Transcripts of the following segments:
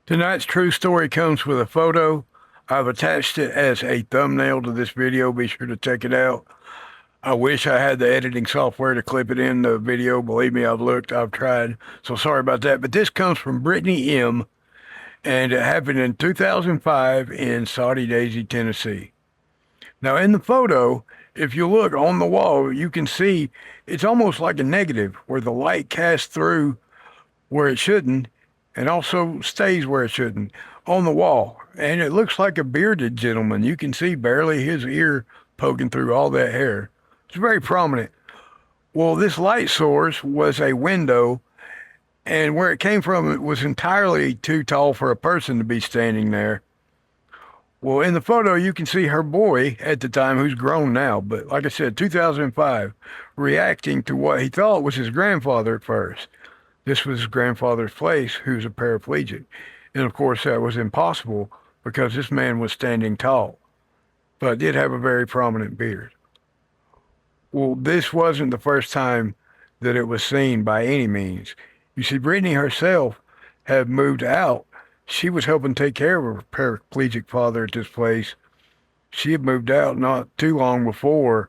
Tonight's true story comes with a photo. I've attached it as a thumbnail to this video. Be sure to check it out. I wish I had the editing software to clip it in the video. Believe me, I've looked, I've tried. So sorry about that. But this comes from Brittany M, and it happened in 2005 in Soddy Daisy, Tennessee. Now, in the photo, if you look on the wall, you can see it's almost like a negative where the light casts through where it shouldn't and also stays where it shouldn't on the wall. And it looks like a bearded gentleman. You can see barely his ear poking through all that hair. It's very prominent. Well, this light source was a window, and where it came from, it was entirely too tall for a person to be standing there. Well, in the photo, you can see her boy at the time, who's grown now, but like I said, 2005, reacting to what he thought was his grandfather at first. This was his grandfather's place, who's a paraplegic. And of course, that was impossible because this man was standing tall, but did have a very prominent beard. Well, this wasn't the first time that it was seen by any means. You see, Brittany herself had moved out. She was helping take care of her paraplegic father at this place. She had moved out not too long before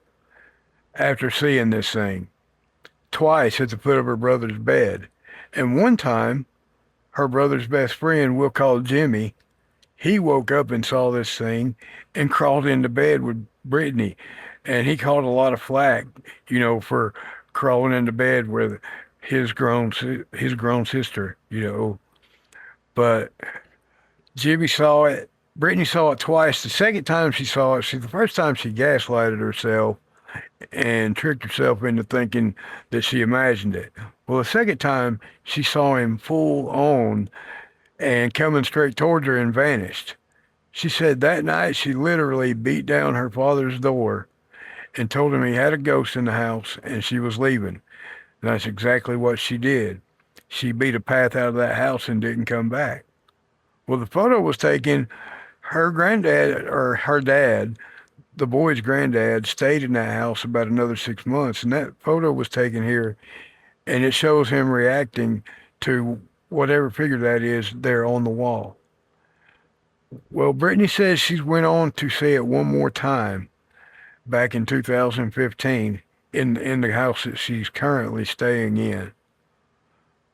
after seeing this thing, twice at the foot of her brother's bed. And one time, her brother's best friend, we'll call Jimmy, he woke up and saw this thing and crawled into bed with Brittany. And he caught a lot of flack, for crawling into bed with his grown sister. But Jimmy saw it. Brittany saw it twice. The second time she saw it, the first time she gaslighted herself and tricked herself into thinking that she imagined it. Well, the second time she saw him full on and coming straight towards her and vanished. She said that night she literally beat down her father's door and told him he had a ghost in the house and she was leaving. And that's exactly what she did. She beat a path out of that house and didn't come back. Well, the photo was taken. Her granddad, or her dad, the boy's granddad, stayed in that house about another 6 months. And that photo was taken here, and it shows him reacting to whatever figure that is there on the wall. Well, Brittany says she went on to see it one more time back in 2015 in the house that she's currently staying in.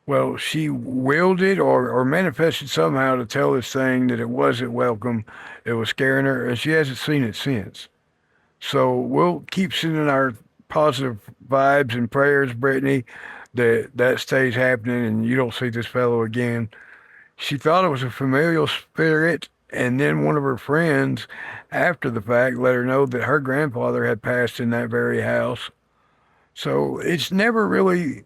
Well, she willed it or manifested somehow to tell this thing that it wasn't welcome, it was scaring her, and she hasn't seen it since. So we'll keep sending our positive vibes and prayers, Brittany, that stays happening and you don't see this fellow again. She thought it was a familial spirit, and then one of her friends, after the fact, let her know that her grandfather had passed in that very house. So it's never really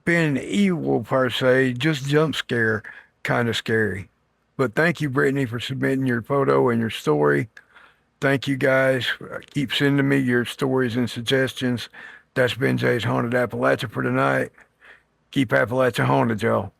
been evil per se, just jump scare, kind of scary. But thank you, Brittany, for submitting your photo and your story. Thank you guys. Keep sending me your stories and suggestions. That's been Jay's Haunted Appalachia for tonight. Keep Appalachia haunted, y'all.